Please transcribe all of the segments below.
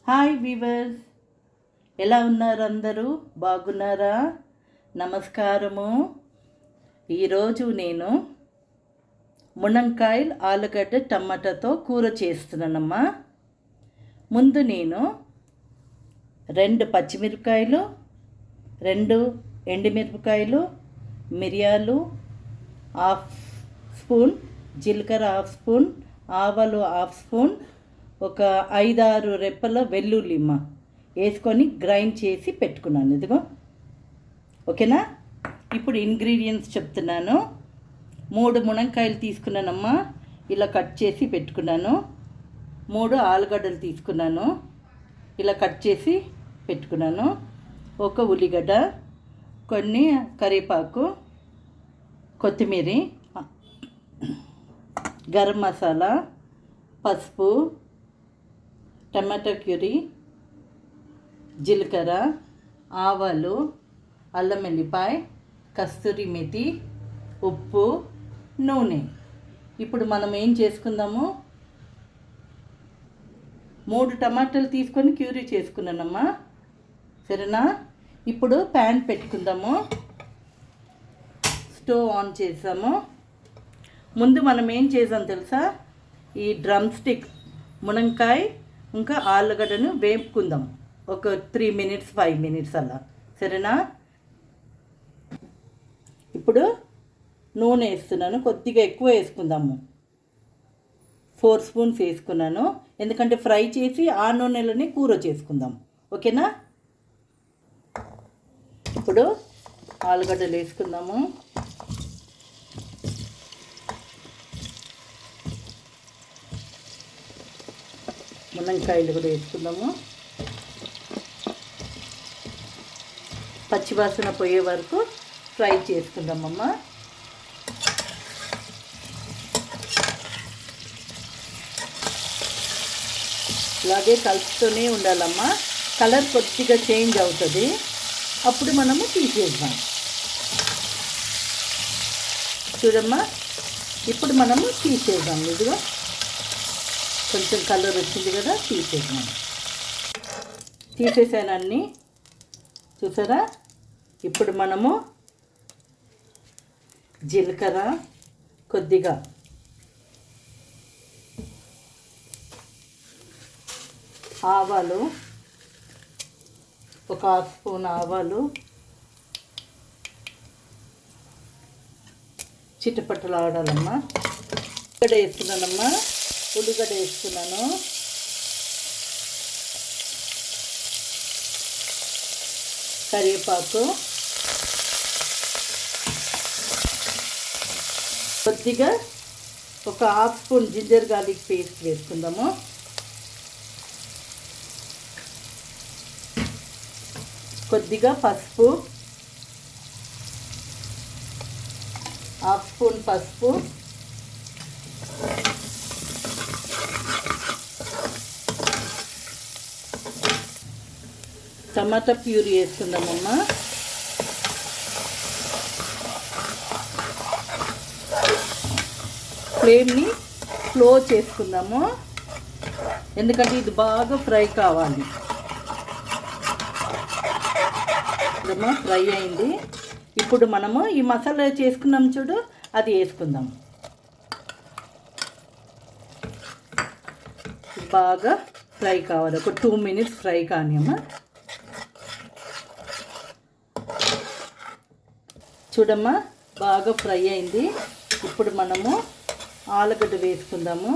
Hi weavers, ఎలా ఉన్నారు? అందరూ బాగున్నారా? నమస్కారము. ఈరోజు నేను మునక్కాయలు ఆలుగడ్డ టమాటాతో కూర చేస్తున్నానమ్మా. ముందు నేను 2 పచ్చిమిరపకాయలు, 2 ఎండుమిరపకాయలు, మిరియాలు, 1/2 స్పూన్ జీలకర్ర, 1/2 స్పూన్ ఆవాలు, 1/2 స్పూన్, ఒక 5-6 రెప్పల వెల్లుల్లిమ్మ వేసుకొని గ్రైండ్ చేసి పెట్టుకున్నాను. ఇదిగో, ఓకేనా? ఇప్పుడు ఇంగ్రీడియంట్స్ చెప్తున్నాను. 3 మునక్కాయలు తీసుకున్నానమ్మా, ఇలా కట్ చేసి పెట్టుకున్నాను. 3 ఆలుగడ్డలు తీసుకున్నాను, ఇలా కట్ చేసి పెట్టుకున్నాను. ఒక ఉల్లిగడ్డ, కొన్ని కరివేపాకు, కొత్తిమీర, గరం మసాలా, పసుపు, టమాటా ప్యూరీ, జీలకర్ర, ఆవాలు, అల్లం వెల్లిపాయ, కస్తూరి మెతి, ఉప్పు, నూనె. ఇప్పుడు మనం ఏం చేసుకుందాము? 3 టమాటాలు తీసుకొని ప్యూరీ చేసుకున్నానమ్మా, సరేనా? ఇప్పుడు ప్యాన్ పెట్టుకుందాము. స్టవ్ ఆన్ చేసాము. ముందు మనం ఏం చేసాం తెలుసా? ఈ డ్రమ్ స్టిక్ మునక్కాయ ఇంకా ఆలుగడ్డను వేపుకుందాం ఒక 3 మినిట్స్ 5 మినిట్స్ అలా, సరేనా? ఇప్పుడు నూనె వేస్తున్నాను, కొద్దిగా ఎక్కువ వేసుకుందాము. 4 స్పూన్స్ వేసుకున్నాను, ఎందుకంటే ఫ్రై చేసి ఆ నూనెలోనే కూర చేసుకుందాం, ఓకేనా? ఇప్పుడు ఆలుగడ్డలు వేసుకుందాము. మునక్కాయలు కూడా వేసుకుందాము. పచ్చివాసన పోయే వరకు ఫ్రై చేసుకుందామమ్మా. ఇలాగే కలుపుతూనే ఉండాలమ్మా. కలర్ కొద్దిగా చేంజ్ అవుతుంది, అప్పుడు మనము తీసేద్దాం. చూడమ్మా, ఇప్పుడు మనము తీసేద్దాం. ఇదిగో కొంచెం కలర్ వచ్చింది కదా, తీసేద్దాం. తీసేసాను అన్నీ, చూసారా? ఇప్పుడు మనము జీలకర్ర, కొద్దిగా ఆవాలు, ఒక 1/2 స్పూన్ ఆవాలు, చిటపట్టలు ఆడాలమ్మా. ఉల్లిగడ్డ వేస్తున్నానమ్మా, ఉల్లిగడ్డ వేస్తున్నాను. కరివేపాకు, కొద్దిగా ఒక 1/2 స్పూన్ జింజర్ గార్లిక్ పేస్ట్ వేసుకుందాము. కొద్దిగా పసుపు, 1/2 స్పూన్ పసుపు, టమాటా ప్యూరీ వేసుకుందామమ్మా. ఫ్లేమ్ని స్లో చేసుకుందాము, ఎందుకంటే ఇది బాగా ఫ్రై కావాలి. ఇదమ్మా ఫ్రై అయింది. ఇప్పుడు మనము ఈ మసాలా చేసుకున్నాం చూడు, అది వేసుకుందాం. బాగా ఫ్రై కావాలి, ఒక 2 మినిట్స్ ఫ్రై కానీ అమ్మా. చూడమ్మా, బాగా ఫ్రై అయింది. ఇప్పుడు మనము ఆలుగడ్డ వేసుకుందాము.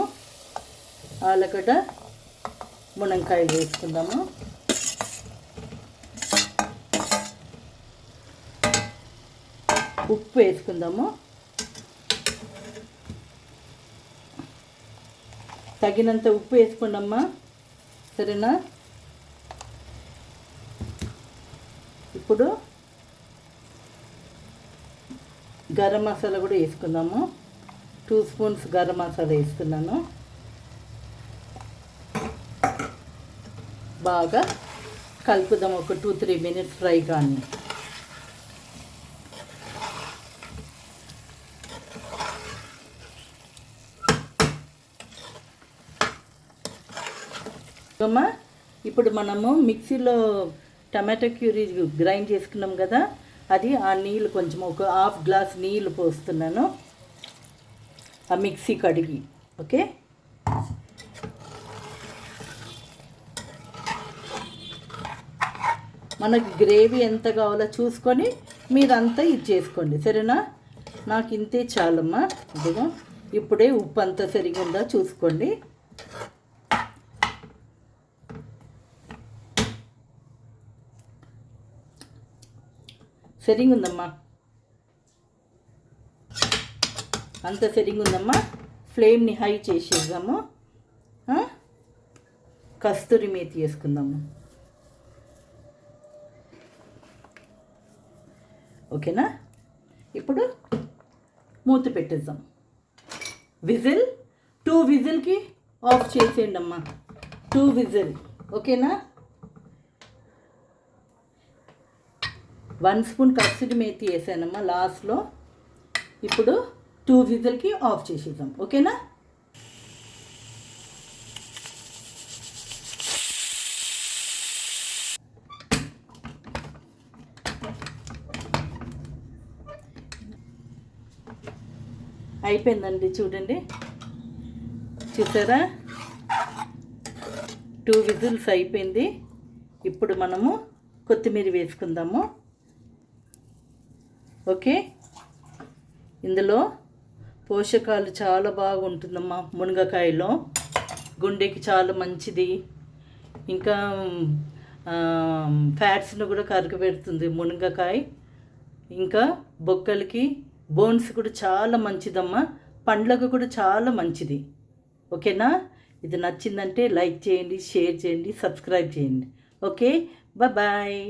ఆలుగడ్డ, మునక్కాయలు వేసుకుందాము. ఉప్పు వేసుకుందాము, తగినంత ఉప్పు వేసుకోండమ్మా, సరేనా? ఇప్పుడు గరం మసాలా కూడా వేసుకుందాము. 2 స్పూన్స్ గరం మసాలా వేస్తున్నాను. బాగా కలుపుదాం, ఒక 2-3 మినిట్స్ ఫ్రై కానీ. ఇప్పుడు మనము మిక్సీలో టమాటో క్యూరీ గ్రైండ్ చేసుకున్నాం కదా, అది ఆ నీళ్ళు కొంచెం ఒక హాఫ్ గ్లాస్ నీళ్ళు పోస్తున్నాను ఆ మిక్సీ కడిగి. ఓకే, మనకు గ్రేవీ ఎంత కావాలో చూసుకొని మీరంతా ఇది చేసుకోండి, సరేనా? నాకు ఇంతే చాలమ్మా. ఇదిగో ఇప్పుడే ఉప్పు అంతా సరిగా ఉందా చూసుకోండి. సరిగా ఉందమ్మా, అంత సరిగా ఉందమ్మా. ఫ్లేమ్ని హై చేసేద్దాము. కస్తూరి మేతి వేసుకుందాము. ఓకేనా? ఇప్పుడు మూత పెట్టేద్దాం. విజిల్ 2 విజిల్కి ఆఫ్ చేసేయండి అమ్మా. 2 విజిల్. ఓకేనా? 1 స్పూన్ కస్తూరి మేతి వేసానమ్మా లాస్ట్లో. ఇప్పుడు 2 విజిల్కి ఆఫ్ చేసేద్దాం. ఓకేనా? అయిపోయిందండి, చూడండి, చూసారా? 2 విజిల్స్ అయిపోయింది. ఇప్పుడు మనము కొత్తిమీర వేసుకుందాము. ఓకే, ఇందులో పోషకాలు చాలా బాగుంటుందమ్మా. మునగకాయలో గుండెకి చాలా మంచిది, ఇంకా ఫ్యాట్స్ను కూడా కరగబెడుతుంది మునగకాయ. ఇంకా బొక్కలకి బోన్స్ కూడా చాలా మంచిదమ్మా, పండ్లకు కూడా చాలా మంచిది. ఓకేనా? ఇది నచ్చిందంటే లైక్ చేయండి, షేర్ చేయండి, సబ్స్క్రైబ్ చేయండి. Okay, bye.